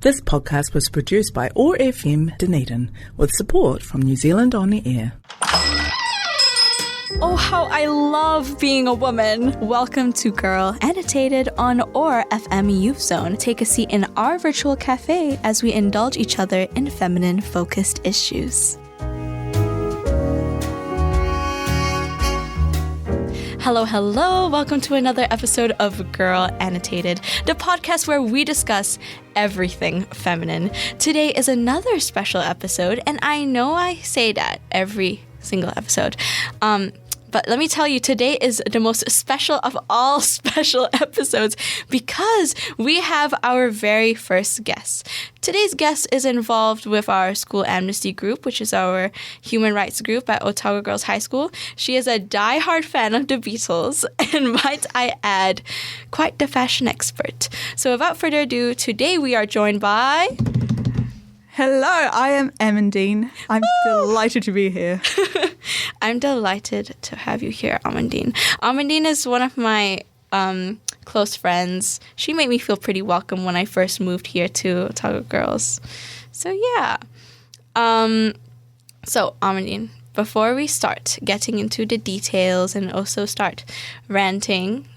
This podcast was produced by OAR FM Dunedin with support from New Zealand On the Air. Oh, how I love being a woman. Welcome to Girl, annotated on OAR FM Youth Zone. Take a seat in our virtual cafe as we indulge each other in feminine-focused issues. Hello, hello. Welcome to another episode of Girl Annotated, the podcast where we discuss everything feminine. Today is another special episode, and I know I say that every single episode. But let me tell you, today is the most special of all special episodes because we have our very first guest. Today's guest is involved with our school amnesty group, which is our human rights group at Otago Girls High School. She is a die-hard fan of the Beatles and, might I add, quite the fashion expert. So without further ado, today we are joined by... Hello, I am Amandine. I'm delighted to be here. I'm delighted to have you here, Amandine. Amandine is one of my close friends. She made me feel pretty welcome when I first moved here to Otago Girls. So yeah. So Amandine, before we start getting into the details and also start ranting...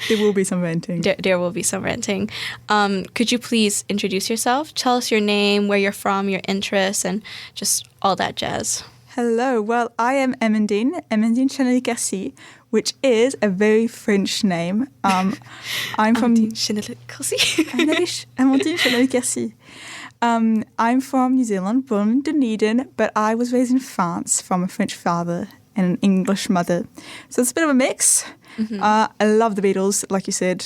There will be some ranting. There will be some ranting. Could you please introduce yourself? Tell us your name, where you're from, your interests, and just all that jazz. Hello, well, I am Amandine Chanalet-Quercy, which is a very French name. I'm from... Amandine Chanalet-Quercy. Amandine Chanalet-Quercy. I'm from New Zealand, born in Dunedin, but I was raised in France from a French father and an English mother. So it's a bit of a mix. Mm-hmm. I love the Beatles, like you said.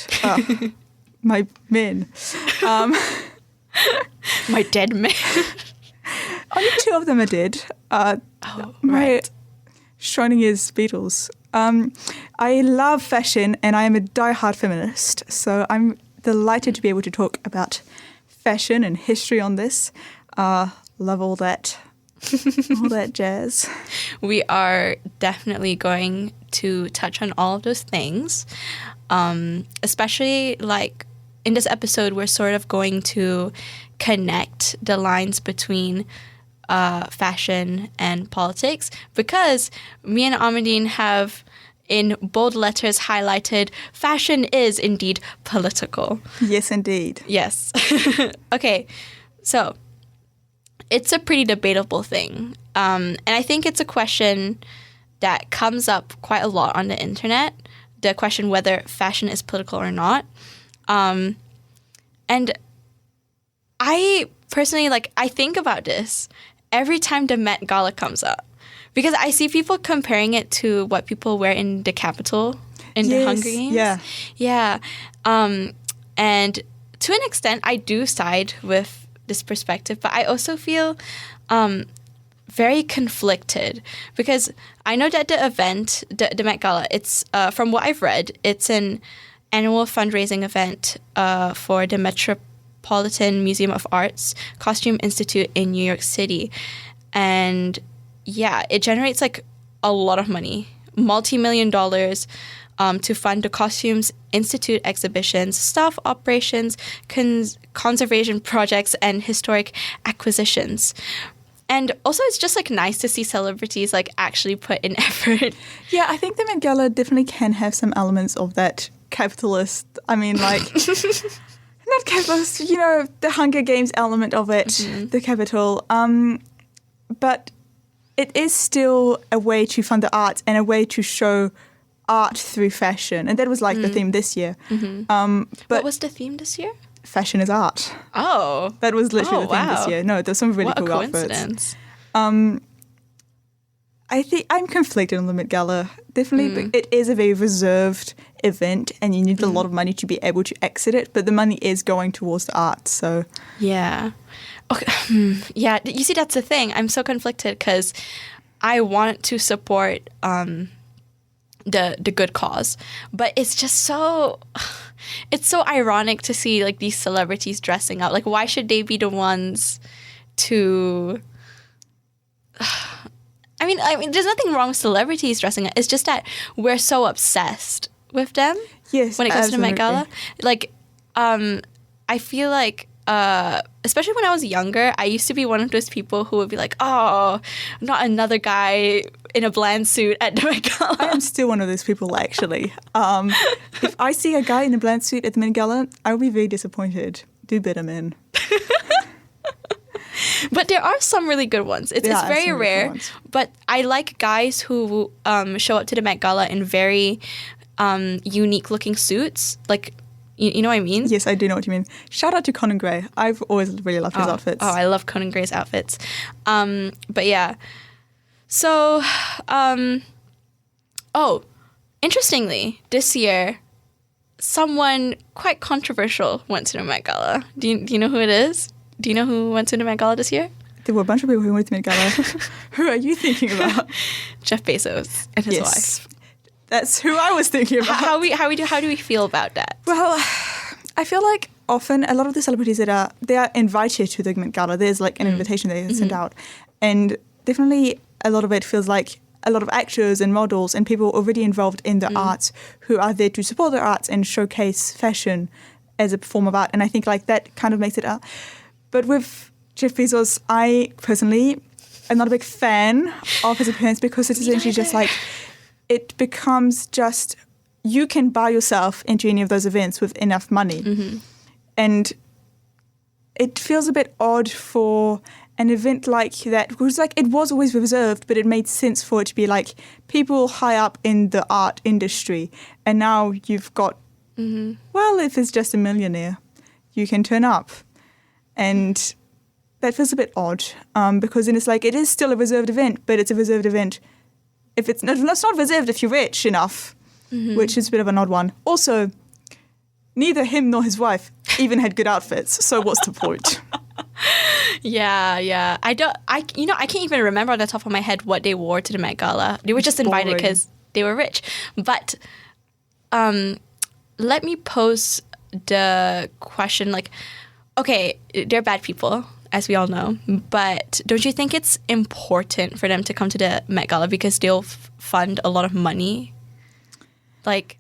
My men. My dead men. Only two of them are dead. My shining is Beatles. I love fashion and I am a die-hard feminist. So I'm delighted to be able to talk about fashion and history on this. Love all that. All that jazz. We are definitely going to touch on all of those things. Especially like in this episode, we're sort of going to connect the lines between fashion and politics because me and Amandine have in bold letters highlighted fashion is indeed political. Yes, indeed. Yes. Okay, so it's a pretty debatable thing. And I think it's a question that comes up quite a lot on the internet, the question whether fashion is political or not. And I personally, I think about this every time the Met Gala comes up because I see people comparing it to what people wear in the Capitol in the Hunger Games. Yeah. Yeah. And to an extent, I do side with this perspective, but I also feel very conflicted because I know that the event, the Met Gala, it's from what I've read, it's an annual fundraising event for the Metropolitan Museum of Art's Costume Institute in New York City, and yeah, it generates a lot of money, multi-million dollars. To fund the Costumes Institute exhibitions, staff operations, conservation projects, and historic acquisitions. And also, it's just nice to see celebrities actually put in effort. Yeah, I think the Met Gala definitely can have some elements of that capitalist. I mean, not capitalist. The Hunger Games element of it, the Capitol. But it is still a way to fund the arts and a way to show art through fashion, and that was the theme this year. Mm-hmm. But what was the theme this year? Fashion is art. Oh, that was literally the theme this year. No, there's some really cool outfits. I think I'm conflicted on the Met Gala. Definitely, but it is a very reserved event, and you need a lot of money to be able to exit it. But the money is going towards the art, so yeah. Okay. Yeah, you see, that's the thing. I'm so conflicted because I want to support the good cause, but it's just so ironic to see these celebrities dressing up. Why should they be the ones to I mean there's nothing wrong with celebrities dressing up. It's just that we're so obsessed with them. Yes, when it comes absolutely. to Met Gala, I feel like especially when I was younger, I used to be one of those people who would be like, oh, not another guy in a bland suit at the Met Gala. I am still one of those people, actually. If I see a guy in a bland suit at the Met Gala, I will be very disappointed. Do better, men. But there are some really good ones. It's very rare. But I like guys who show up to the Met Gala in very unique looking suits. Like, you know what I mean? Yes, I do know what you mean. Shout out to Conan Gray. I've always really loved his outfits. Oh, I love Conan Gray's outfits. But yeah. So, interestingly, this year, someone quite controversial went to the Met Gala. Do you know who it is? Do you know who went to the Met Gala this year? There were a bunch of people who went to the Met Gala. Who are you thinking about? Jeff Bezos and his wife. That's who I was thinking about. How do we feel about that? Well, I feel like often a lot of the celebrities they are invited to the Met Gala. There's like an invitation they send out, and definitely a lot of it feels like a lot of actors and models and people already involved in the arts who are there to support the arts and showcase fashion as a form of art. And I think like that kind of makes it out. But with Jeff Bezos, I personally am not a big fan of his appearance because it's essentially just like it becomes just you can buy yourself into any of those events with enough money. And it feels a bit odd for an event like that because like it was always reserved, but it made sense for it to be like people high up in the art industry. And now you've got, well, if it's just a millionaire, you can turn up. And that feels a bit odd because then it's like it is still a reserved event, but it's a reserved event if it's not reserved if you're rich enough, which is a bit of an odd one. Also, neither him nor his wife even had good outfits, so what's the point? Yeah. I can't even remember on the top of my head what they wore to the Met Gala. They were just invited because they were rich. But let me pose the question, like, okay, they're bad people, as we all know, but don't you think it's important for them to come to the Met Gala because they'll fund a lot of money? Like,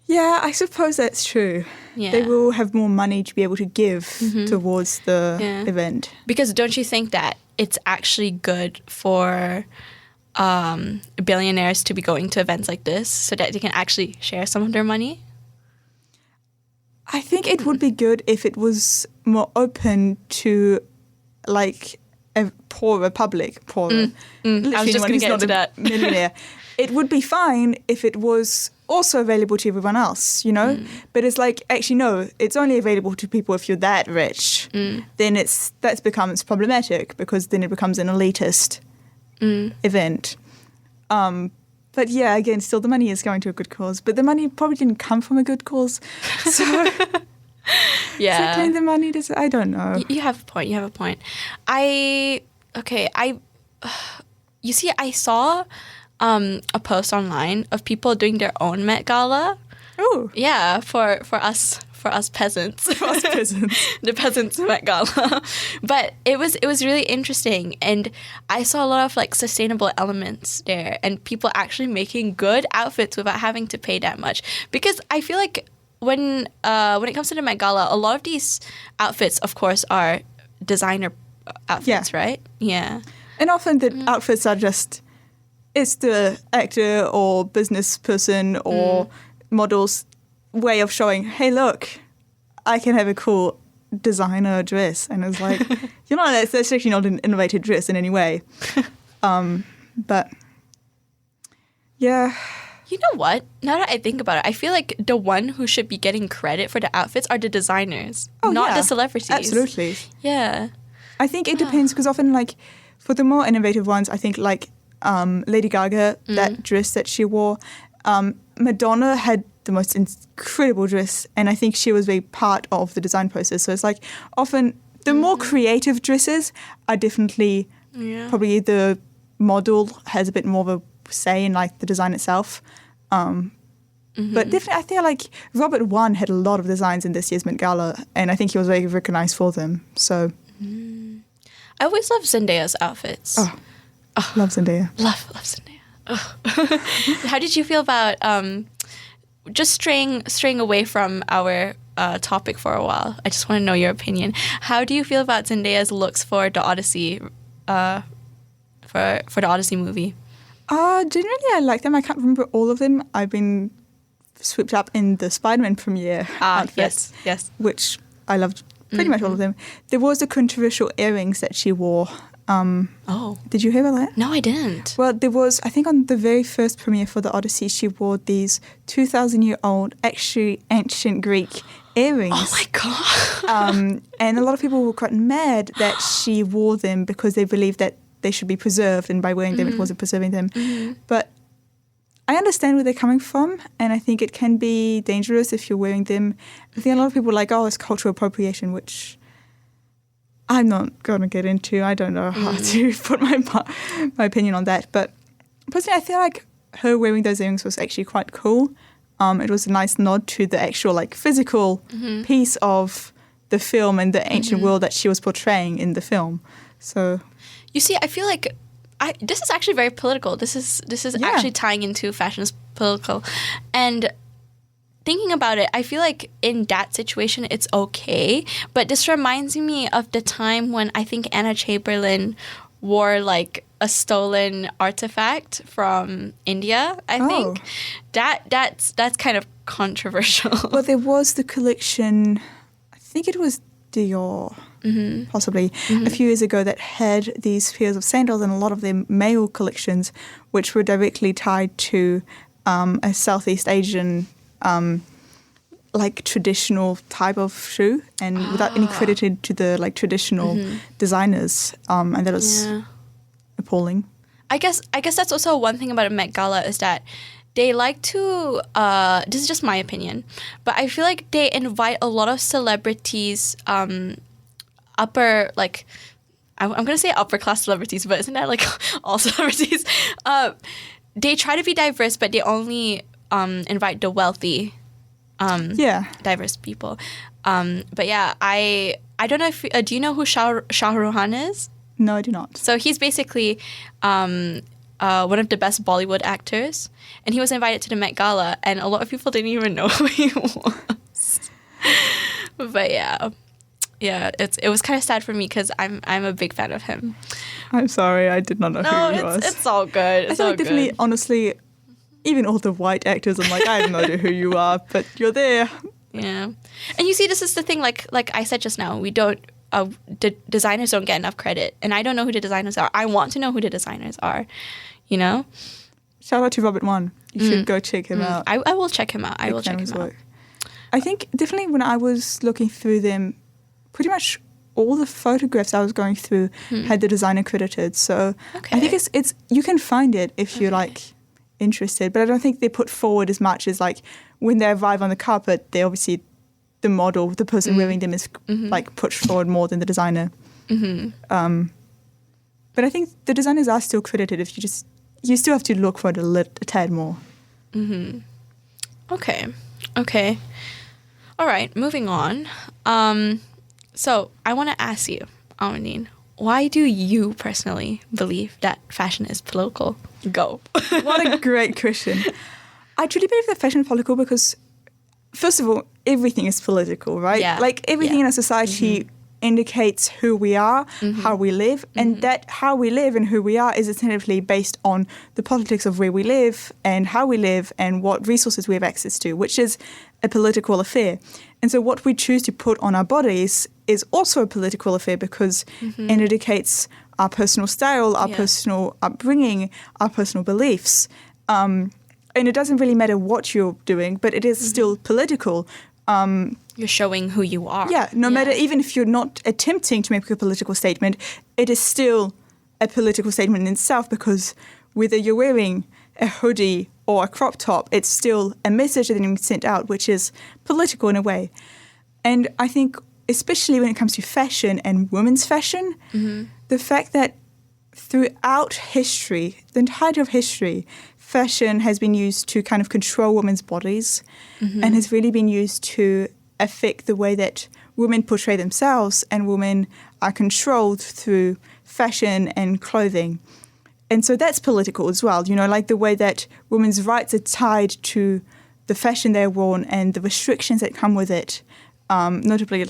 yeah, I suppose that's true. Yeah. They will have more money to be able to give towards the event. Because don't you think that it's actually good for billionaires to be going to events like this so that they can actually share some of their money? I think it would be good if it was more open to, like, a poorer public. Poorer. I was just going to get into that. Millionaire. It would be fine if it was also available to everyone else, you know? But it's like, actually, no, it's only available to people if you're that rich. Then that becomes problematic because then it becomes an elitist event. But yeah, again, still the money is going to a good cause. But the money probably didn't come from a good cause. So yeah. So the money, I don't know. You have a point. You see, I saw a post online of people doing their own Met Gala. Oh. Yeah, for us peasants. For us peasants. The peasants Met Gala. But it was really interesting, and I saw a lot of like sustainable elements there and people actually making good outfits without having to pay that much. Because I feel like when it comes to the Met Gala, a lot of these outfits, of course, are designer outfits, right? Yeah. And often the outfits are just, it's the actor or business person or model's way of showing, hey, look, I can have a cool designer dress. And it's like, that's actually not an innovative dress in any way. But yeah. You know what? Now that I think about it, I feel like the one who should be getting credit for the outfits are the designers, not the celebrities. Absolutely. Yeah. I think it depends because often, like, for the more innovative ones, I think, like, Lady Gaga, that dress that she wore, Madonna had the most incredible dress, and I think she was very part of the design process. So it's like often the more creative dresses are definitely probably the model has a bit more of a say in like the design itself. But definitely I feel like Robert Wan had a lot of designs in this year's Met Gala, and I think he was very recognized for them. So I always love Zendaya's outfits. Love Zendaya. Love Zendaya. How did you feel about just straying away from our topic for a while. I just want to know your opinion. How do you feel about Zendaya's looks for the Odyssey, for the Odyssey movie? Generally, I like them. I can't remember all of them. I've been swept up in the Spider-Man premiere outfits, yes, which I loved pretty much all of them. There was the controversial earrings that she wore. Did you hear about that? No, I didn't. Well, there was, I think on the very first premiere for the Odyssey, she wore these 2,000-year-old, actually ancient Greek earrings. Oh my God. And a lot of people were quite mad that she wore them because they believed that they should be preserved, and by wearing them it wasn't preserving them. But I understand where they're coming from, and I think it can be dangerous if you're wearing them. I think a lot of people are like, it's cultural appropriation, which I'm not going to get into. I don't know how to put my opinion on that. But personally, I feel like her wearing those earrings was actually quite cool. It was a nice nod to the actual physical piece of the film and the ancient world that she was portraying in the film. So, you see, I feel like this is actually very political. This is actually tying into fashion as political, and thinking about it, I feel like in that situation it's okay. But this reminds me of the time when I think Anna Chamberlain wore a stolen artifact from India. I think that's kind of controversial. Well, there was the collection. I think it was Dior. Possibly a few years ago, that had these pairs of sandals, and a lot of their male collections, which were directly tied to a Southeast Asian traditional type of shoe, and without any credited to the traditional designers, and that was appalling. I guess that's also one thing about a Met Gala is that they like to, this is just my opinion, but I feel like they invite a lot of celebrities, upper, I'm going to say upper class celebrities, but isn't that all celebrities? They try to be diverse, but they only invite the wealthy, diverse people. But yeah, I don't know if, do you know who Shah Rukh Khan is? No, I do not. So he's basically one of the best Bollywood actors, and he was invited to the Met Gala, and a lot of people didn't even know who he was. But yeah, it was kind of sad for me because I'm a big fan of him. I'm sorry, I did not know who he was. It's all good. It's all good. Definitely, honestly, even all the white actors, I'm I have no idea who you are, but you're there. Yeah, and you see, this is the thing. Like I said just now, we don't. The designers don't get enough credit, and I don't know who the designers are. I want to know who the designers are. You know. Shout out to Robert Wan. You should go check him out. I will check him out. I will check him out. I think definitely when I was looking through them, pretty much all the photographs I was going through had the designer credited. So I think it's you can find it if you're interested, but I don't think they put forward as much as when they arrive on the carpet, they obviously the model, the person wearing them is pushed forward more than the designer. But I think the designers are still credited. If you still have to look for it a tad more. Okay. All right, moving on. So I want to ask you, Amandine, why do you personally believe that fashion is political? Go. What a great question. I truly believe that fashion is political because, first of all, everything is political, right? Yeah. Everything in our society indicates who we are, how we live, and that how we live and who we are is essentially based on the politics of where we live and how we live and what resources we have access to, which is a political affair. And so what we choose to put on our bodies is also a political affair because it indicates our personal style, our personal upbringing, our personal beliefs. And it doesn't really matter what you're doing, but it is still political. You're showing who you are. Yeah, no matter, even if you're not attempting to make a political statement, it is still a political statement in itself because whether you're wearing a hoodie or a crop top, it's still a message that is being sent out, which is political in a way. And I think, especially when it comes to fashion and women's fashion, the fact that throughout history, the entirety of history, fashion has been used to kind of control women's bodies and has really been used to affect the way that women portray themselves, and women are controlled through fashion and clothing. And so that's political as well, the way that women's rights are tied to the fashion they're worn and the restrictions that come with it. notably,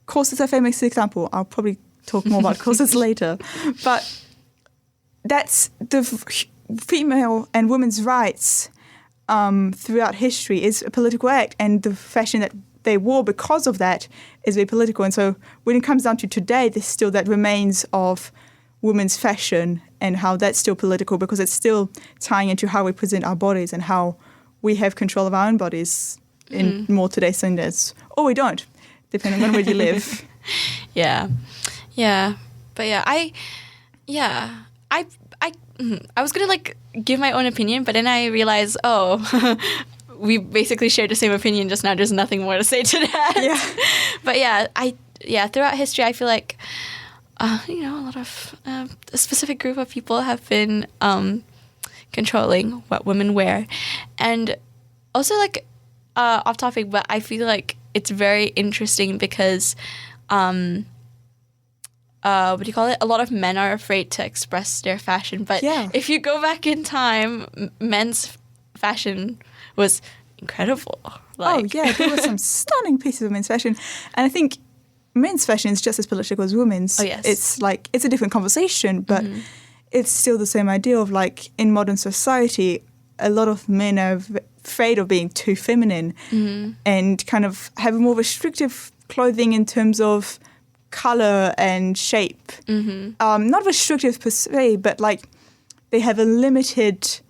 corsets are a famous example. I'll probably talk more about corsets later. But that's the female and women's rights throughout history is a political act, and the fashion that they wore because of that is very political. And so when it comes down to today, there's still that remains of women's fashion and how that's still political, because it's still tying into how we present our bodies and how we have control of our own bodies in more today's standards. Or we don't, depending on where you live. Yeah. But I was gonna like give my own opinion, but then I realized, we basically shared the same opinion just now. There's nothing more to say to that. Yeah. But throughout history, I feel like, a lot of a specific group of people have been controlling what women wear. And also, like, off topic, but I feel like it's very interesting because, what do you call it? A lot of men are afraid to express their fashion. But if you go back in time, men's fashion was incredible. There were some stunning pieces of men's fashion. And I think men's fashion is just as political as women's. Oh, yes. It's a different conversation, but it's still the same idea of, like, in modern society, a lot of men are afraid of being too feminine and kind of have more restrictive clothing in terms of colour and shape. Not restrictive per se, but, like, they have a limited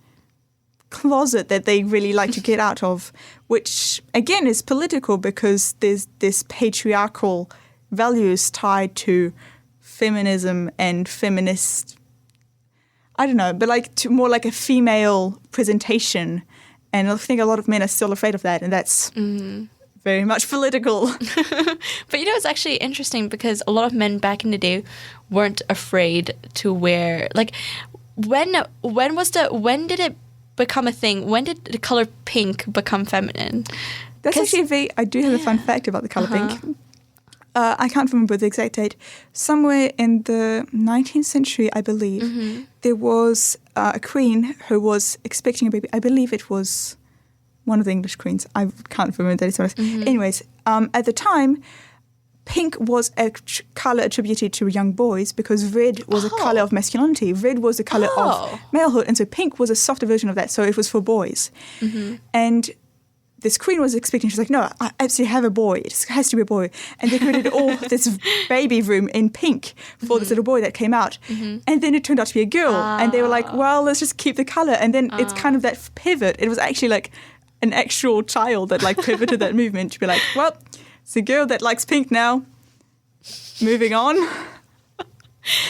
closet that they really like to get out of, which, again, is political because there's this patriarchal values tied to feminism and feminist, I don't know, but like to more like a female presentation. And I think a lot of men are still afraid of that, and that's very much political. But it's actually interesting because a lot of men back in the day weren't afraid to wear, like, when did it become a thing? When did the color pink become feminine? That's actually I do have a fun fact about the color pink. I can't remember the exact date. Somewhere in the 19th century, I believe, there was a queen who was expecting a baby. I believe it was one of the English queens. I can't remember the date. Anyways, at the time, pink was a colour attributed to young boys because red was a colour of masculinity. Red was the colour of malehood. And so pink was a softer version of that. So it was for boys. And this queen was expecting, she's like, no, I absolutely have a boy. It has to be a boy. And they created all this baby room in pink for this little boy that came out. And then it turned out to be a girl. And they were like, well, let's just keep the colour. And then it's kind of that pivot. It was actually like an actual child that like pivoted that movement to be like, well, it's a girl that likes pink now. Moving on.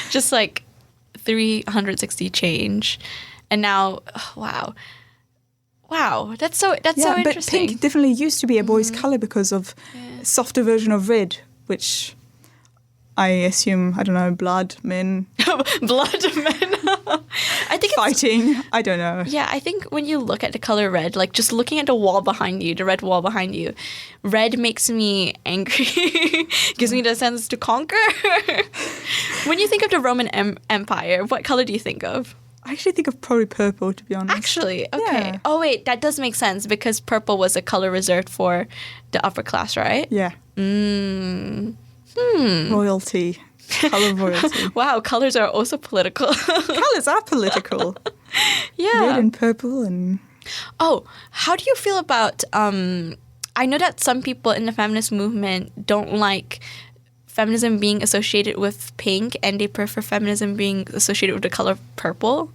Just like 360 change. And now, Wow, that's so interesting. But pink definitely used to be a boy's colour because of a softer version of red, which I assume, I don't know, blood, men. Blood, men. I think fighting, I don't know. Yeah, I think when you look at the colour red, like just looking at the wall behind you, the red wall behind you, red makes me angry. Gives me the sense to conquer. When you think of the Roman Empire, what colour do you think of? I actually think of probably purple, to be honest. Actually, okay. Yeah. Oh, wait, that does make sense because purple was a color reserved for the upper class, right? Yeah. Royalty. Color royalty. Wow, colors are also political. Colors are political. Yeah. Red and purple and... Oh, how do you feel about... I know that some people in the feminist movement don't like feminism being associated with pink, and they prefer feminism being associated with the color purple.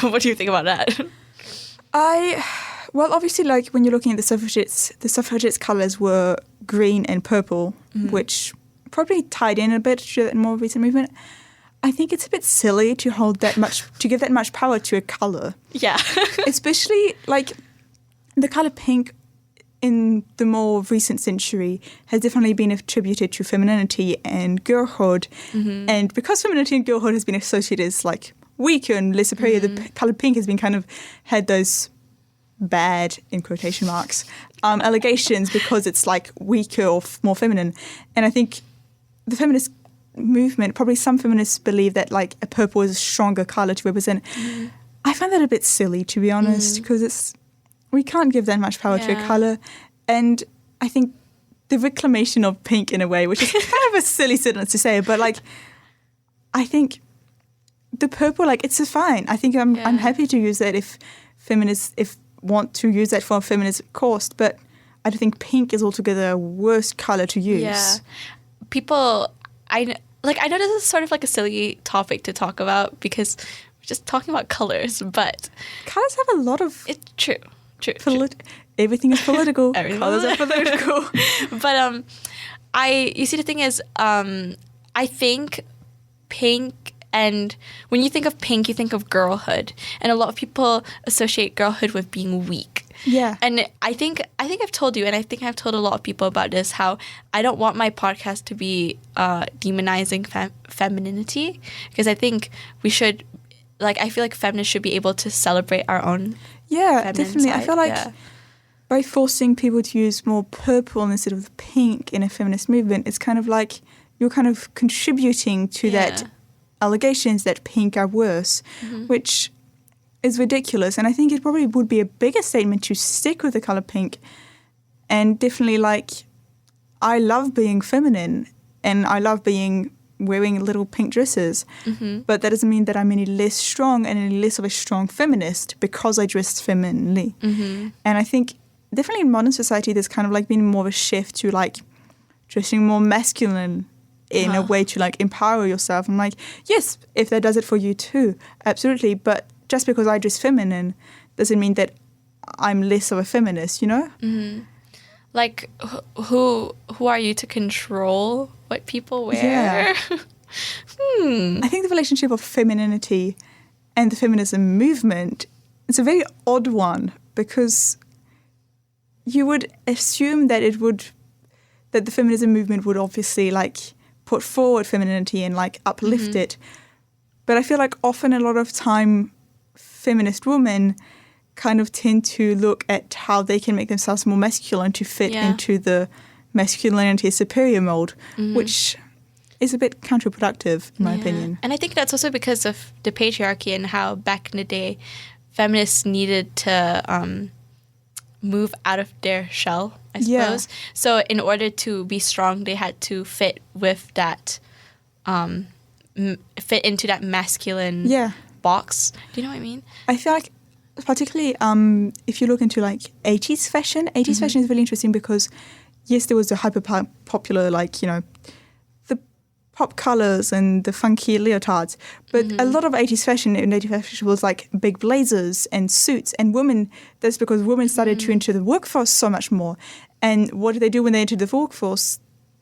What do you think about that? Well, obviously, like when you're looking at the suffragettes' colours were green and purple, which probably tied in a bit to that more recent movement. I think it's a bit silly to give that much power to a colour. Yeah. Especially like the colour pink in the more recent century has definitely been attributed to femininity and girlhood. And because femininity and girlhood has been associated as like weaker and less superior, the colour pink has been kind of had those bad, in quotation marks, allegations because it's like weaker or more feminine. And I think the feminist movement, probably some feminists believe that like a purple is a stronger colour to represent. I find that a bit silly, to be honest, because we can't give that much power to a colour. And I think the reclamation of pink in a way, which is kind of a silly sentence to say, but like, I think the purple, like, it's fine. I think I'm happy to use that if feminists want to use that for a feminist cause, but I don't think pink is altogether a worse color to use. Yeah. People, I know this is sort of like a silly topic to talk about because we're just talking about colors, but colors have a lot of... It's true. Everything is political. Colors are political. But you see, the thing is, I think pink, and when you think of pink, you think of girlhood, and a lot of people associate girlhood with being weak. Yeah. And I think I've told you, and I think I've told a lot of people about this, how I don't want my podcast to be demonizing femininity, because I think we should, like, I feel like feminists should be able to celebrate our own definitely side. I feel like by forcing people to use more purple instead of pink in a feminist movement, it's kind of like you're kind of contributing to that allegations that pink are worse, which is ridiculous. And I think it probably would be a bigger statement to stick with the color pink. And definitely, like, I love being feminine and I love wearing little pink dresses, but that doesn't mean that I'm any less strong and any less of a strong feminist because I dress femininely. And I think definitely in modern society there's kind of like been more of a shift to like dressing more masculine in a way to like empower yourself. I'm like, yes, if that does it for you too, absolutely. But just because I dress feminine doesn't mean that I'm less of a feminist, you know? Like, who are you to control what people wear? Yeah. I think the relationship of femininity and the feminism movement is a very odd one, because you would assume that that the feminism movement would obviously like put forward femininity and like uplift it. But I feel like often a lot of time feminist women kind of tend to look at how they can make themselves more masculine to fit into the masculinity superior mold, which is a bit counterproductive in my opinion. And I think that's also because of the patriarchy and how back in the day feminists needed to move out of their shell, I suppose. So in order to be strong, they had to fit with that, fit into that masculine box. Do you know what I mean? I feel like particularly if you look into like 80s fashion, 80s fashion is really interesting because yes, there was the hyper popular, like, you know, the pop colors and the funky leotards, but a lot of 80s fashion in 80s fashion was like big blazers and suits, and women, that's because women started to enter the workforce so much more. And what did they do when they entered the workforce?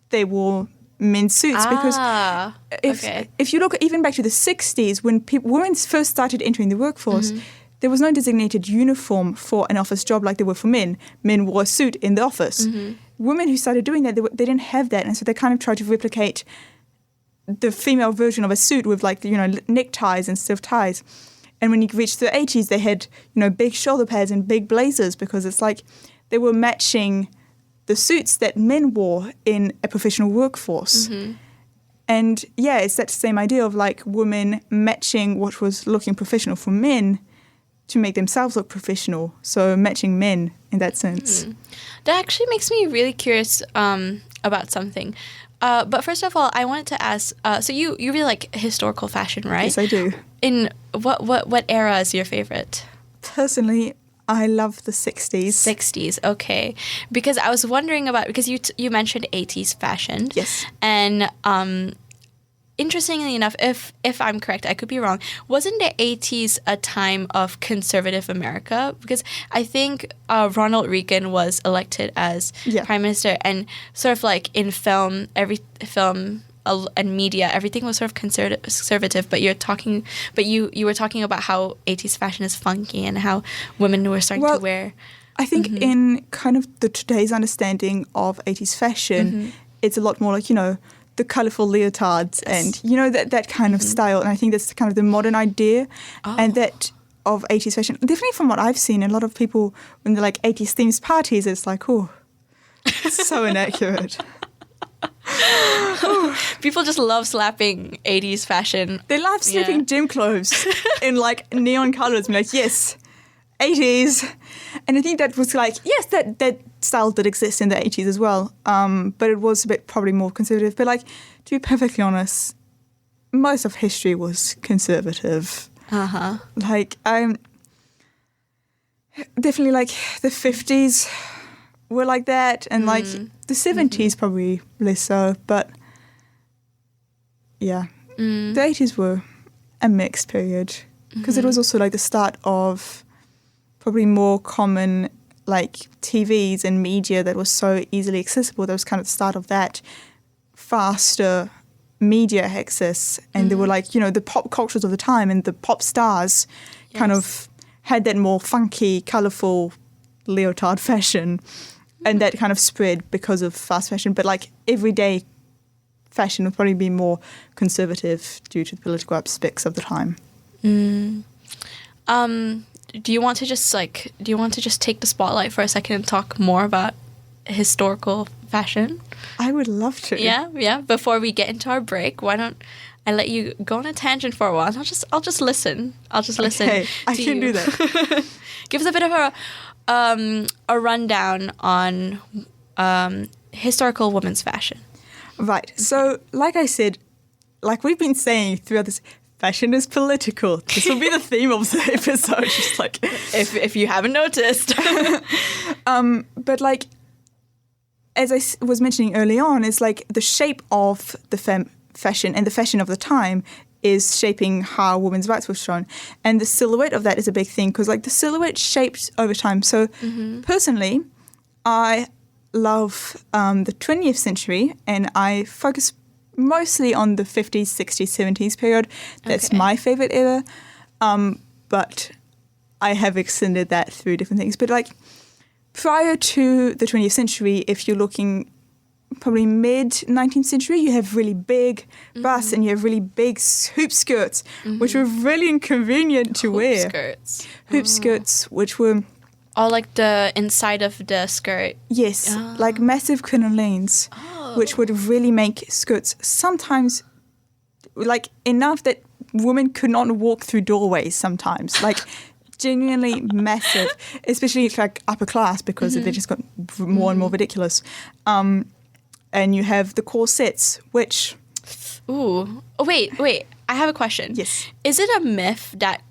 They wore men's suits, because if you look even back to the 60s when women first started entering the workforce, there was no designated uniform for an office job like there were for men. Men wore a suit in the office. Women who started doing that, they didn't have that, and so they kind of tried to replicate the female version of a suit with, like, you know, neckties and stiff ties. And when you reached the 80s, they had, you know, big shoulder pads and big blazers, because it's like they were matching the suits that men wore in a professional workforce. And yeah, it's that same idea of like women matching what was looking professional for men to make themselves look professional. So matching men in that sense. That actually makes me really curious about something. But first of all, I wanted to ask, so you really like historical fashion, right? Yes, I do. In what era is your favorite? Personally, I love the 60s. 60s, okay. Because I was wondering about, because you mentioned 80s fashion. Yes. And interestingly enough, if I'm correct, I could be wrong, wasn't the 80s a time of conservative America? Because I think Ronald Reagan was elected as prime minister, and sort of like in film, every film and media, everything was sort of conservative. But you were talking about how 80s fashion is funky and how women were starting to wear. I think in kind of today's understanding of 80s fashion, it's a lot more like, you know, the colourful leotards and, you know, that kind of style. And I think that's kind of the modern idea and that of 80s fashion. Definitely from what I've seen, a lot of people, when they're like 80s themed parties, it's like, oh, it's so inaccurate. People just love slapping 80s fashion. They love slapping gym clothes in like neon colours. I'm like, yes, 80s. And I think that was like, yes, that style did exist in the 80s as well. But it was a bit probably more conservative. But like, to be perfectly honest, most of history was conservative. Uh-huh. Like, definitely like the 50s were like that. And like the 70s probably less so. But yeah, the 80s were a mixed period. Because it was also like the start of probably more common like TVs and media that was so easily accessible. That was kind of the start of that faster media access. And they were like, you know, the pop cultures of the time and the pop stars kind of had that more funky, colourful leotard fashion. And that kind of spread because of fast fashion. But like everyday fashion would probably be more conservative due to the political aspects of the time. Do you want to just take the spotlight for a second and talk more about historical fashion? I would love to. Yeah. Before we get into our break, why don't I let you go on a tangent for a while? I'll just listen. Okay, I can do that. Give us a bit of a rundown on historical women's fashion. Right. So, like I said, like we've been saying throughout this, fashion is political. This will be the theme of the episode. Just like if you haven't noticed. But like, as I was mentioning early on, it's like the shape of the fashion and the fashion of the time is shaping how women's rights were shown. And the silhouette of that is a big thing because like the silhouette shapes over time. So personally, I love the 20th century and I focus mostly on the 50s, 60s, 70s period. That's my favorite era. But I have extended that through different things. But like prior to the 20th century, if you're looking probably mid-19th century, you have really big busts and you have really big hoop skirts, which were really inconvenient to wear. Hoop skirts, which were... Oh, like the inside of the skirt. Yes, like massive crinolines, which would really make skirts sometimes like enough that women could not walk through doorways sometimes. Like genuinely massive, especially like upper class because they just got more and more ridiculous. And you have the corsets, which... Ooh. Oh, wait. I have a question. Yes. Is it a myth that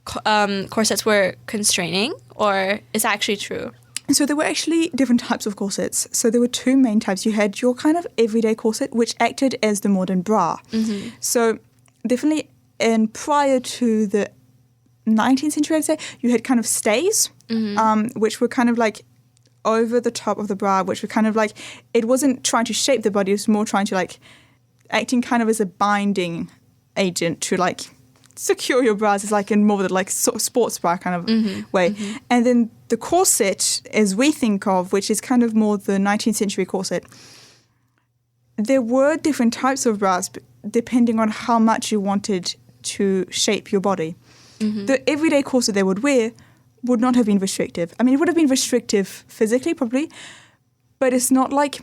corsets were constraining, or is that actually true? So there were actually different types of corsets. So there were two main types. You had your kind of everyday corset, which acted as the modern bra. So definitely, and prior to the 19th century, I'd say, you had kind of stays, which were kind of like over the top of the bra, which were kind of like, it wasn't trying to shape the body, it was more trying to like, acting kind of as a binding agent to like secure your bras. It's like in more of the like sort of sports bra kind of way. And then the corset, as we think of, which is kind of more the 19th century corset, there were different types of bras depending on how much you wanted to shape your body. The everyday corset they would wear would not have been restrictive. I mean, it would have been restrictive physically probably, but it's not like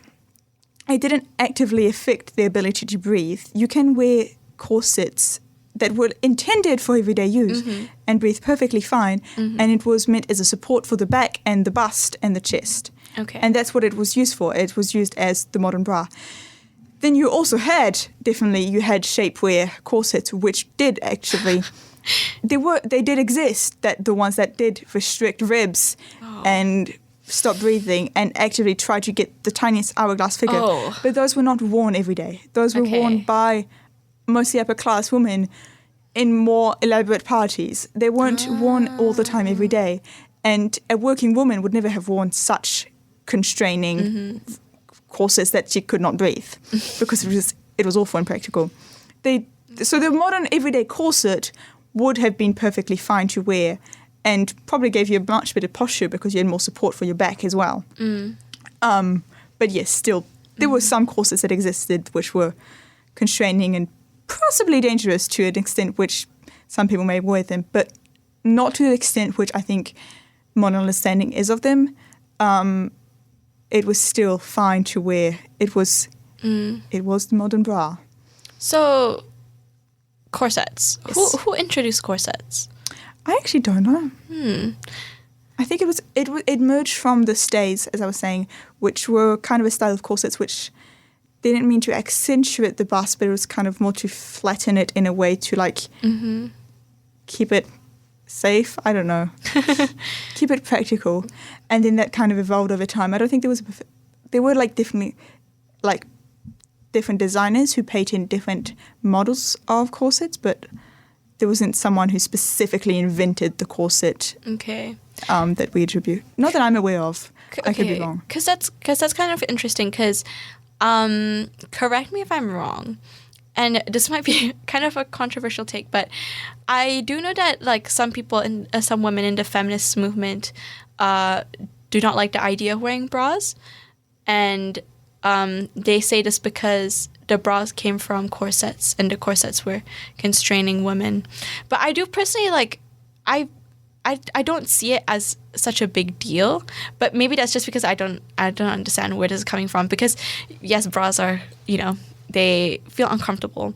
it didn't actively affect the ability to breathe. You can wear corsets that were intended for everyday use and breathe perfectly fine, and it was meant as a support for the back and the bust and the chest. And that's what it was used for. It was used as the modern bra. Then you also had, definitely, you had shapewear corsets, which did actually... They did exist, that the ones that did restrict ribs and stop breathing and actively try to get the tiniest hourglass figure. But those were not worn every day. Those were worn by mostly upper class women in more elaborate parties. They weren't worn all the time every day. And a working woman would never have worn such constraining corsets that she could not breathe because it was awful and practical. So the modern everyday corset would have been perfectly fine to wear and probably gave you a much better posture because you had more support for your back as well. But yes, still, there were some corsets that existed which were constraining and possibly dangerous to an extent which some people may wear them, but not to the extent which I think modern understanding is of them. It was still fine to wear. It was the modern bra. So... corsets. Yes. Who introduced corsets? I actually don't know. I think it merged from the stays, as I was saying, which were kind of a style of corsets which they didn't mean to accentuate the bust, but it was kind of more to flatten it in a way to like keep it safe. I don't know. Keep it practical. And then that kind of evolved over time. I don't think there were like definitely like different designers who patented different models of corsets, but there wasn't someone who specifically invented the corset that we attribute. Not that I'm aware of. I could be wrong. Because that's kind of interesting because, correct me if I'm wrong, and this might be kind of a controversial take, but I do know that like some people and some women in the feminist movement do not like the idea of wearing bras, and they say this because the bras came from corsets and the corsets were constraining women. But I do personally like I don't see it as such a big deal, but maybe that's just because I don't understand where this is coming from. Because yes, bras are, they feel uncomfortable,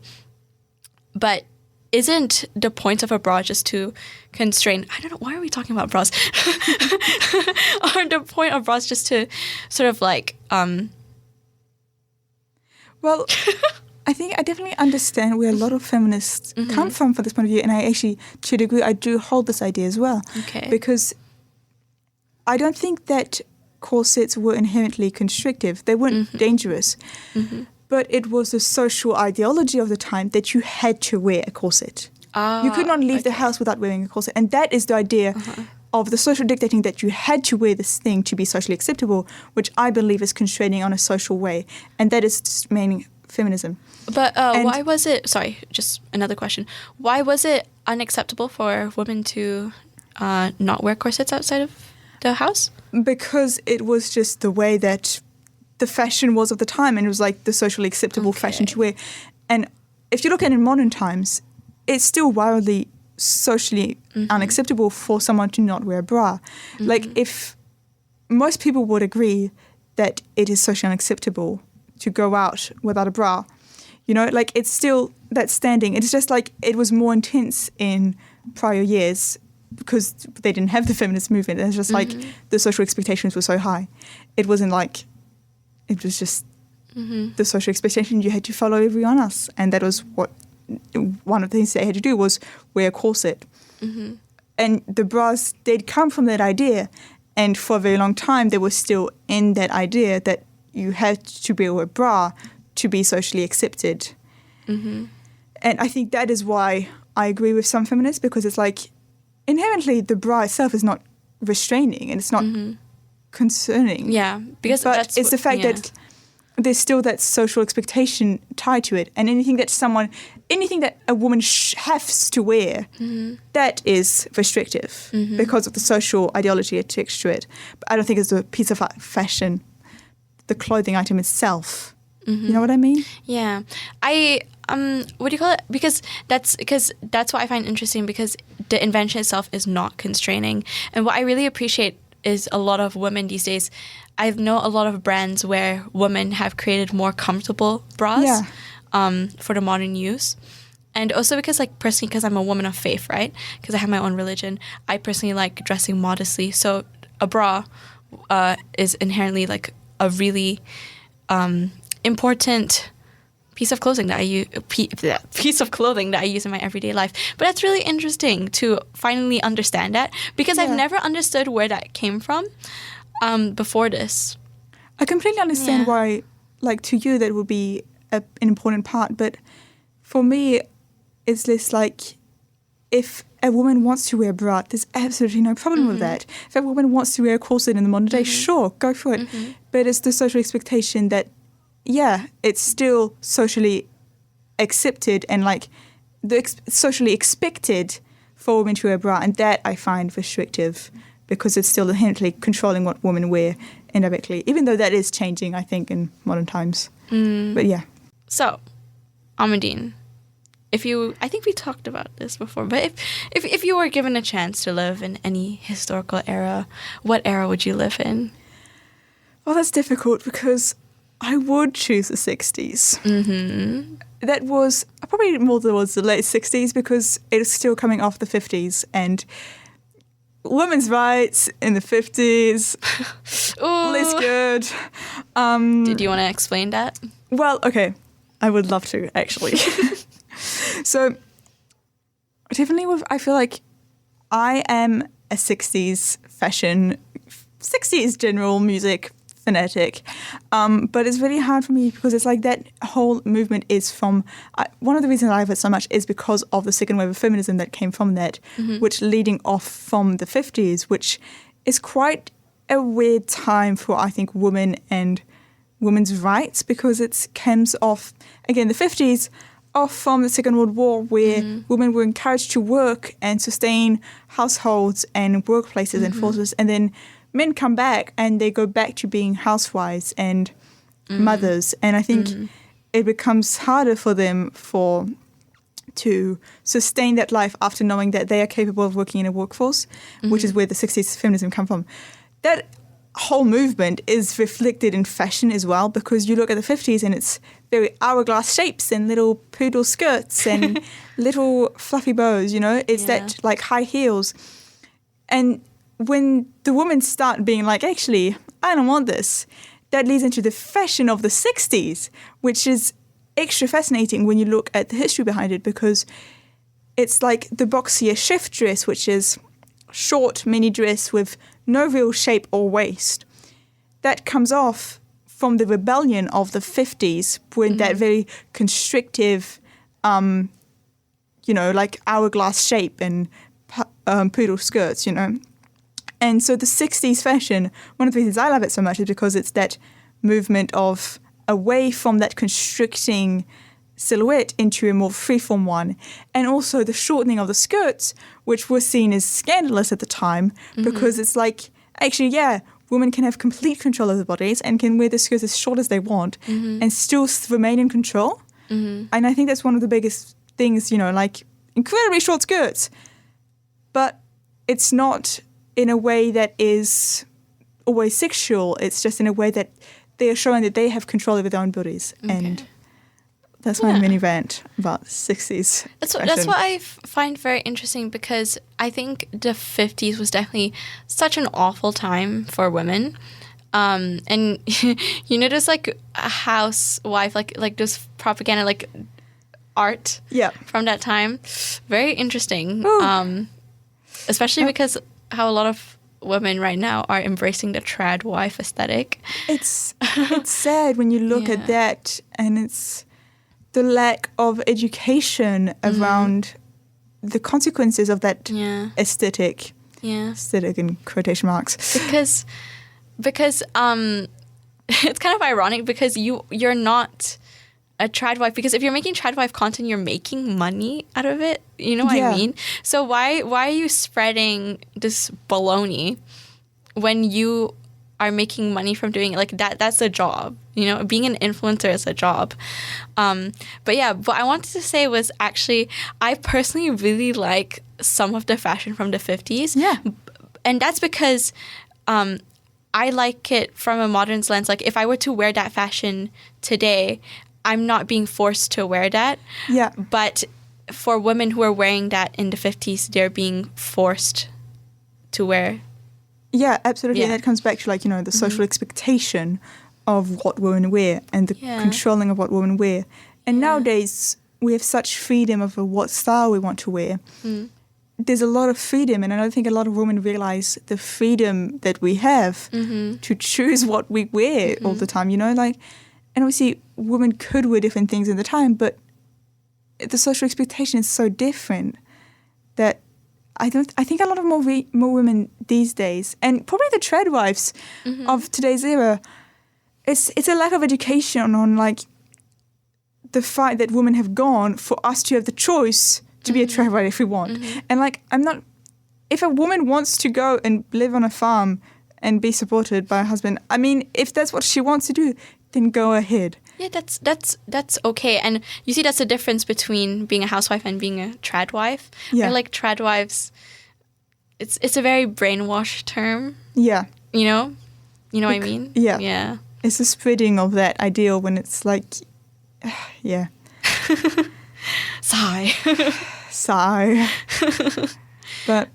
but isn't the point of a bra just to constrain? I don't know, why are we talking about bras? Or the point of bras just to sort of like well, I think I definitely understand where a lot of feminists come from this point of view, and I actually, to a degree, I do hold this idea as well. Okay. Because I don't think that corsets were inherently constrictive. They weren't dangerous. But it was the social ideology of the time that you had to wear a corset. You could not leave the house without wearing a corset. And that is the idea of the social dictating that you had to wear this thing to be socially acceptable, which I believe is constraining on a social way. And that is just meaning feminism. But why was it, sorry, just another question. Why was it unacceptable for women to not wear corsets outside of the house? Because it was just the way that the fashion was of the time, and it was like the socially acceptable fashion to wear. And if you look at it in modern times, it's still wildly socially unacceptable for someone to not wear a bra. Like, if most people would agree that it is socially unacceptable to go out without a bra, like, it's still that standing. It's just like it was more intense in prior years because they didn't have the feminist movement. It's just like the social expectations were so high. It wasn't like, it was just the social expectation you had to follow everyone else. And that was what one of the things they had to do was wear a corset. And the bras, they'd come from that idea. And for a very long time, they were still in that idea that you had to wear a bra to be socially accepted. And I think that is why I agree with some feminists, because it's like inherently the bra itself is not restraining and it's not concerning. Yeah, because but it's the fact that there's still that social expectation tied to it, and anything that a woman has to wear, that is restrictive because of the social ideology attached to it. But I don't think it's a piece of fashion, the clothing item itself. You know what I mean? Yeah. What do you call it? Because that's what I find interesting, because the invention itself is not constraining. And what I really appreciate is a lot of women these days. I know a lot of brands where women have created more comfortable bras for the modern use. And also because, like, personally, because I'm a woman of faith, right? Because I have my own religion, I personally like dressing modestly. So a bra is inherently like a really important piece of clothing that I use. Piece of clothing that I use in my everyday life. But that's really interesting to finally understand that, because I've never understood where that came from before this. I completely understand why, like, to you that would be an important part, but for me, it's less like, if a woman wants to wear a bra, there's absolutely no problem with that. If a woman wants to wear a corset in the modern day, sure, go for it. But it's the social expectation that, it's still socially accepted and like socially expected for women to wear a bra, and that I find restrictive, because it's still inherently controlling what women wear indirectly, even though that is changing, I think, in modern times. But yeah. So, Amandine, I think we talked about this before, but if you were given a chance to live in any historical era, what era would you live in? Well, that's difficult, because I would choose the 60s. Mm-hmm. That was probably more towards the late 60s because it was still coming off the 50s and women's rights in the 50s. Less good. Did you want to explain that? Well, okay. I would love to, actually. So, definitely, I feel like I am a 60s fashion, 60s general music fanatic. But it's really hard for me because it's like that whole movement is from, one of the reasons I love it so much is because of the second wave of feminism that came from that, which leading off from the 50s, which is quite a weird time for, I think, women and women's rights because it comes off, again, the 50s, off from the Second World War where women were encouraged to work and sustain households and workplaces and forces, and then men come back and they go back to being housewives and mothers, and I think it becomes harder for them to sustain that life after knowing that they are capable of working in a workforce, which is where the 60s feminism come from. That whole movement is reflected in fashion as well because you look at the 50s and it's very hourglass shapes and little poodle skirts and little fluffy bows, it's that like high heels. And when the women start being like, actually, I don't want this, that leads into the fashion of the 60s, which is extra fascinating when you look at the history behind it because it's like the boxier chef dress, which is short mini dress with no real shape or waist. That comes off from the rebellion of the 50s when that very constrictive, like hourglass shape and poodle skirts, And so the 60s fashion, one of the reasons I love it so much is because it's that movement of away from that constricting silhouette into a more freeform one, and also the shortening of the skirts, which was seen as scandalous at the time because it's like, actually, women can have complete control of their bodies and can wear the skirts as short as they want and still remain in control. And I think that's one of the biggest things, like incredibly short skirts, but it's not in a way that is always sexual. It's just in a way that they are showing that they have control over their own bodies. Okay. And that's my mini rant about 60s. That's what I find very interesting because I think the 50s was definitely such an awful time for women. And, there's like a housewife, like this propaganda, like art from that time. Very interesting. Especially because how a lot of women right now are embracing the trad wife aesthetic. It's sad when you look at that, and it's the lack of education around the consequences of that aesthetic. Yeah. Aesthetic in quotation marks. Because it's kind of ironic because you're not a trad wife, because if you're making trad wife content, you're making money out of it. You know what I mean? So why are you spreading this baloney when you are making money from doing it? Like that's a job. Being an influencer is a job. But what I wanted to say was actually I personally really like some of the fashion from the 50s. Yeah. And that's because I like it from a modern lens. Like if I were to wear that fashion today, I'm not being forced to wear that. Yeah. But for women who are wearing that in the 50s, they're being forced to wear. Yeah, absolutely. Yeah. And that comes back to the social expectation of what women wear and the controlling of what women wear. And nowadays, we have such freedom of what style we want to wear. There's a lot of freedom, and I don't think a lot of women realize the freedom that we have to choose what we wear all the time, and obviously women could wear different things in the time, but the social expectation is so different that I think a lot of more women these days, and probably the trad wives of today's era, it's a lack of education on the fight that women have gone for us to have the choice to be a trad wife if we want. And if a woman wants to go and live on a farm and be supported by a husband, I mean, if that's what she wants to do, then go ahead. Yeah, that's okay. And you see that's the difference between being a housewife and being a trad wife. Yeah. Or trad wives, it's a very brainwashed term. Yeah. You know what I mean? Yeah. Yeah. it's the spreading of that ideal when it's like, yeah. Sigh. Sigh. But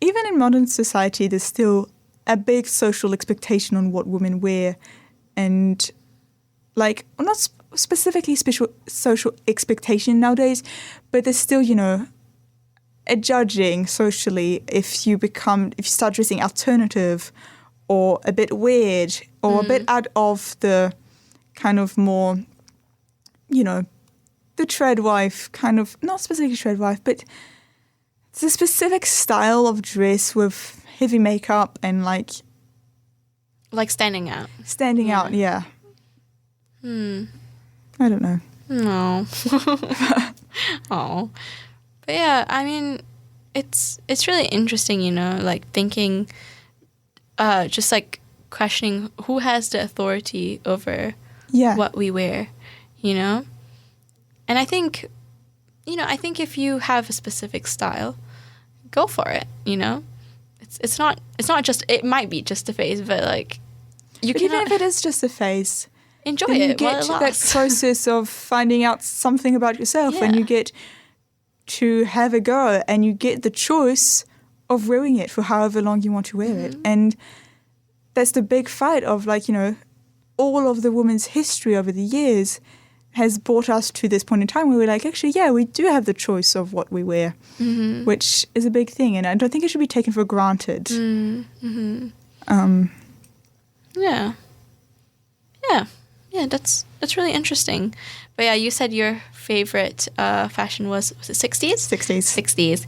even in modern society, there's still a big social expectation on what women wear, and like, not specifically special social expectation nowadays, but there's still, you know, a judging socially if you start dressing alternative or a bit weird or a bit out of the kind of more, you know, the treadwife kind of, not specifically treadwife, but it's a specific style of dress with heavy makeup and like standing out. Standing out, yeah. I don't know. No. Oh. But yeah, I mean, it's really interesting, you know, like thinking, just like questioning who has the authority over what we wear, you know? And I think, you know, if you have a specific style, go for it, you know? It's not just, it might be just a phase, but like, even if it is just a phase, enjoy then it you get while it to that lasts. process of finding out something about yourself, and you get to have a go, and you get the choice of wearing it for however long you want to wear it. And that's the big fight of, like, you know, all of the women's history over the years has brought us to this point in time where we're like, actually, yeah, we do have the choice of what we wear, which is a big thing, and I don't think it should be taken for granted. Yeah, that's really interesting. But yeah, you said your favorite fashion was it 60s?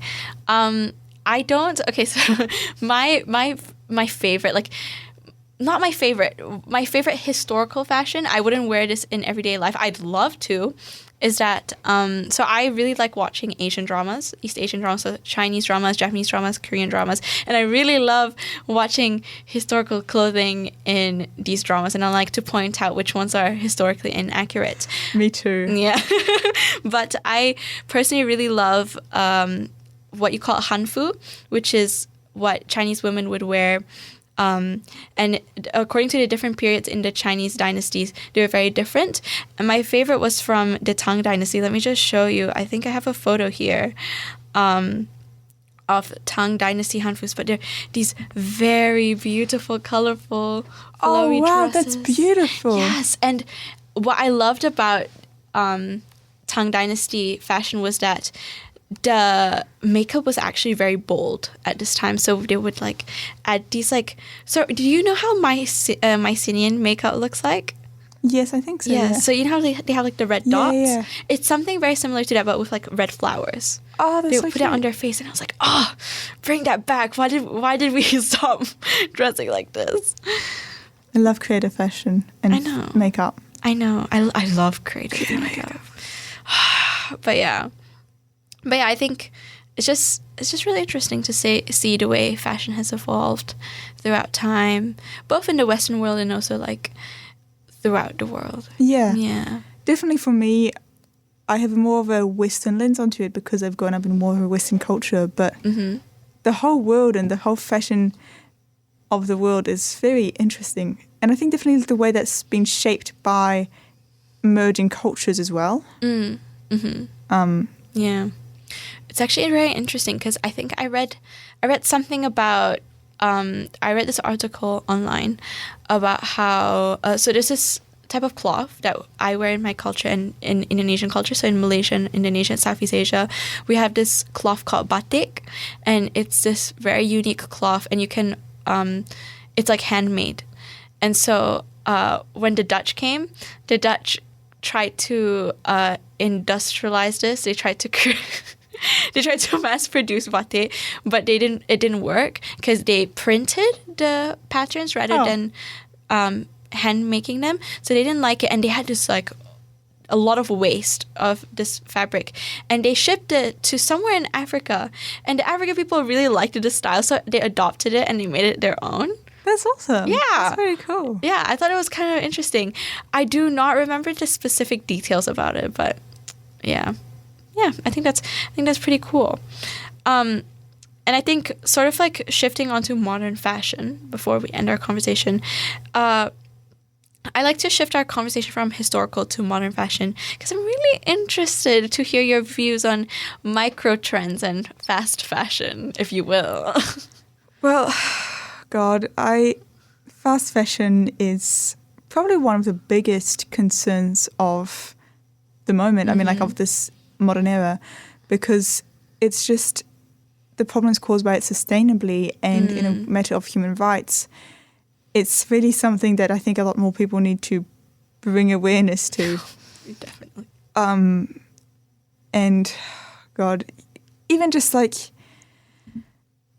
60s. I don't. Okay, so my favorite, like, not my favorite historical fashion, I wouldn't wear this in everyday life. I'd love to. Is that so I really like watching Asian dramas, East Asian dramas, so Chinese dramas, Japanese dramas, Korean dramas, and I really love watching historical clothing in these dramas, and I like to point out which ones are historically inaccurate. Me too. Yeah. But I personally really love what you call hanfu, which is what Chinese women would wear. And according to the different periods in the Chinese dynasties, they were very different. And my favorite was from the Tang Dynasty. Let me just show you. I think I have a photo here of Tang Dynasty hanfus, but they're these very beautiful, colorful, flowy dresses. That's beautiful. Yes, and what I loved about Tang Dynasty fashion was that the makeup was actually very bold at this time. So they would like add these like. So do you know how Mycenaean makeup looks like? Yes, I think so. Yeah. So you know how they have like the red dots? Yeah. It's something very similar to that, but with like red flowers. Oh, that's they so would put cute. it on their face, and I was like, oh, bring that back. Why did we stop dressing like this? I love creative fashion and makeup. I know. I love creative makeup. But yeah, I think it's just really interesting to see the way fashion has evolved throughout time, both in the Western world and also like throughout the world. Yeah. Definitely for me, I have more of a Western lens onto it because I've grown up in more of a Western culture. But the whole world and the whole fashion of the world is very interesting, and I think definitely the way that's been shaped by emerging cultures as well. Yeah. It's actually very interesting because I think I read something about I read this article online about how so there's this type of cloth that I wear in my culture and in Indonesian culture. So in Malaysia, Indonesia, and Southeast Asia, we have this cloth called batik, and it's this very unique cloth, and you can it's like handmade. And so when the Dutch came, the Dutch tried to industrialize this. They tried to mass produce batik, but it didn't work because they printed the patterns rather than hand making them. So they didn't like it, and they had this like a lot of waste of this fabric, and they shipped it to somewhere in Africa, and the African people really liked the style, so they adopted it and they made it their own. That's awesome. Yeah. That's very cool. Yeah, I thought it was kind of interesting. I do not remember the specific details about it, but yeah, I think that's pretty cool. And I think sort of like shifting onto modern fashion before we end our conversation, I like to shift our conversation from historical to modern fashion because I'm really interested to hear your views on micro trends and fast fashion, if you will. Well, God, fast fashion is probably one of the biggest concerns of the moment. I mean, like of this modern era, because it's just the problems caused by it sustainably and in a matter of human rights. It's really something that I think a lot more people need to bring awareness to. Definitely. And God, even just like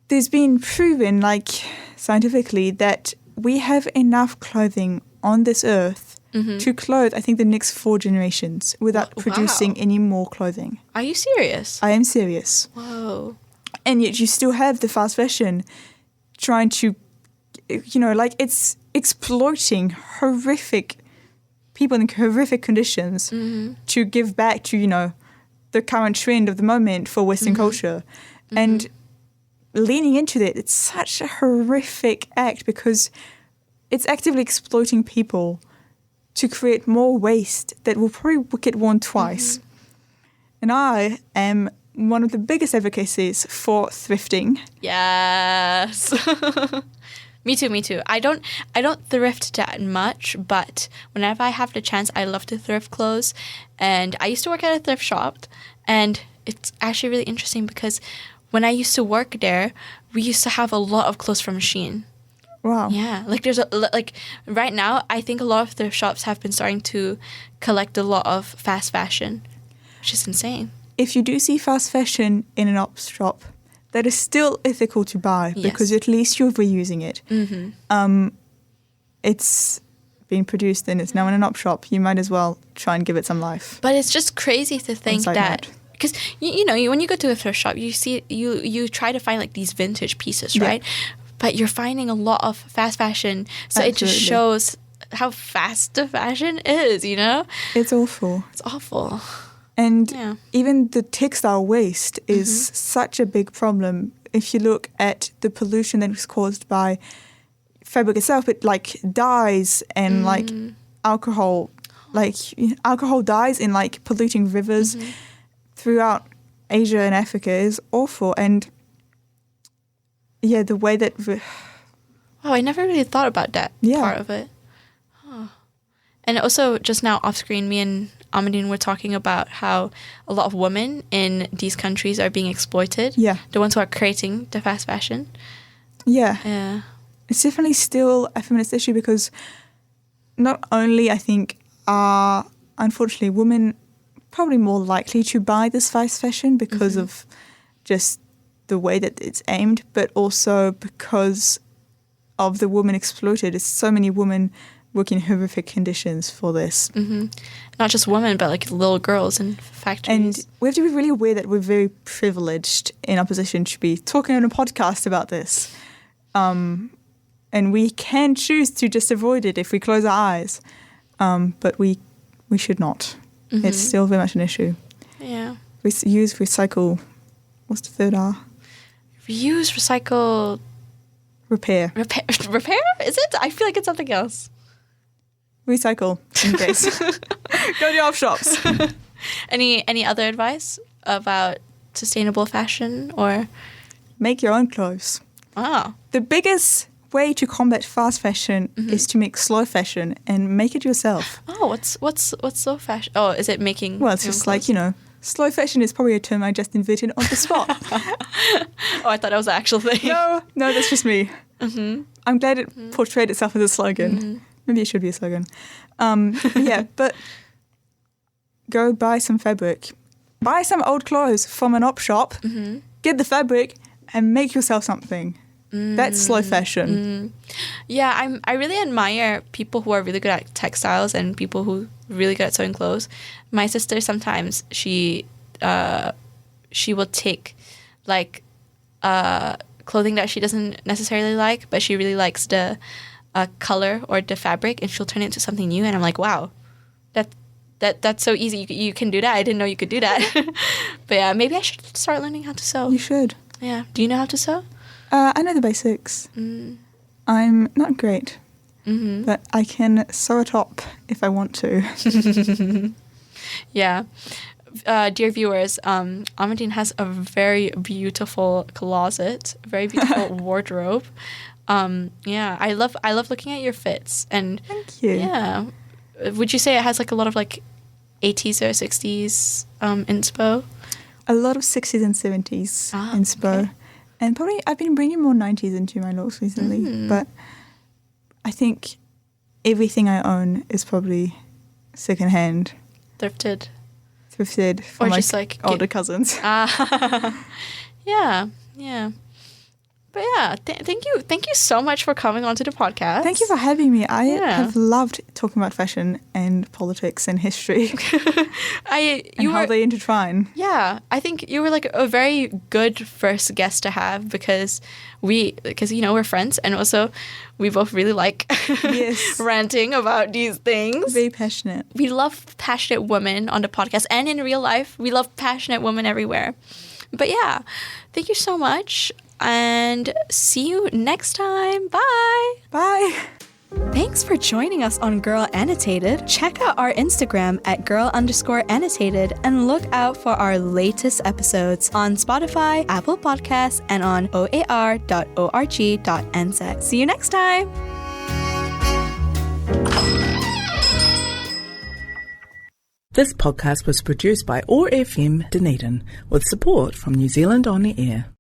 there's been proven like scientifically that we have enough clothing on this earth to clothe, I think, the next 4 generations without producing any more clothing. Are you serious? I am serious. Whoa. And yet you still have the fast fashion trying to, like it's exploiting horrific people in horrific conditions to give back to, the current trend of the moment for Western culture. And leaning into that, it's such a horrific act because it's actively exploiting people to create more waste that will probably get worn twice. And I am one of the biggest advocacies for thrifting. Yes. Me too. I don't thrift that much, but whenever I have the chance, I love to thrift clothes. And I used to work at a thrift shop, and it's actually really interesting because when I used to work there, we used to have a lot of clothes from Shein. Wow. Yeah, there's right now, I think a lot of thrift shops have been starting to collect a lot of fast fashion, which is insane. If you do see fast fashion in an op shop, that is still ethical to buy because at least you're reusing it. It's being produced and it's now in an op shop. You might as well try and give it some life. But it's just crazy to think that because when you go to a thrift shop, you see you try to find like these vintage pieces, right? But you're finding a lot of fast fashion, so it just shows how fast the fashion is. It's awful. It's awful. And even the textile waste is such a big problem. If you look at the pollution that is caused by fabric itself, it like dyes and like alcohol dyes in like polluting rivers throughout Asia and Africa is awful. And the way that... I never really thought about that part of it. Huh. And also just now off screen, me and Amandine were talking about how a lot of women in these countries are being exploited. Yeah. The ones who are creating the fast fashion. Yeah. Yeah. It's definitely still a feminist issue because not only, I think, are unfortunately women probably more likely to buy this fast fashion because of just the way that it's aimed, but also because of the women exploited. There's so many women work in horrific conditions for this. Not just women, but like little girls in factories. And we have to be really aware that we're very privileged in our position to be talking on a podcast about this. And we can choose to just avoid it if we close our eyes. But we should not. It's still very much an issue. Yeah. We use, recycle. What's the third R? Reuse, recycle... Repair? Is it? I feel like it's something else. Recycle, in case. Go to your op shops. Any other advice about sustainable fashion or? Make your own clothes. The biggest way to combat fast fashion is to make slow fashion and make it yourself. What's slow fashion? Oh, is it making? Well, it's just like, slow fashion is probably a term I just invented on the spot. I thought it was an actual thing. No, that's just me. I'm glad it portrayed itself as a slogan. Maybe it should be a slogan. But go buy some fabric. Buy some old clothes from an op shop. Get the fabric and make yourself something. That's slow fashion. Yeah, I really admire people who are really good at textiles and people who are really good at sewing clothes. My sister sometimes she will take like clothing that she doesn't necessarily like, but she really likes the color or the fabric, and she'll turn it into something new. And I'm like, wow, that's so easy. You can do that. I didn't know you could do that. But yeah, maybe I should start learning how to sew. You should. Yeah. Do you know how to sew? I know the basics. I'm not great. but I can sew it up if I want to. Yeah. Dear viewers, Amandine has a very beautiful closet, very beautiful wardrobe. Yeah, I love looking at your fits. And Thank you. Yeah. Would you say it has like a lot of like 80s or 60s inspo? A lot of 60s and 70s inspo. Okay. And probably I've been bringing more 90s into my looks recently. But I think everything I own is probably secondhand. Thrifted From or my just like older cousins. Yeah. But yeah, thank you so much for coming onto the podcast. Thank you for having me. I have loved talking about fashion and politics and history how they intertwine. Yeah, I think you were like a very good first guest to have because we're friends, and also we both really like ranting about these things. Very passionate. We love passionate women on the podcast and in real life. We love passionate women everywhere. But yeah, thank you so much. And see you next time. Bye. Bye. Thanks for joining us on Girl Annotated. Check out our Instagram at girl_annotated and look out for our latest episodes on Spotify, Apple Podcasts, and on oar.org.nz. See you next time. This podcast was produced by OAR FM Dunedin with support from New Zealand On the Air.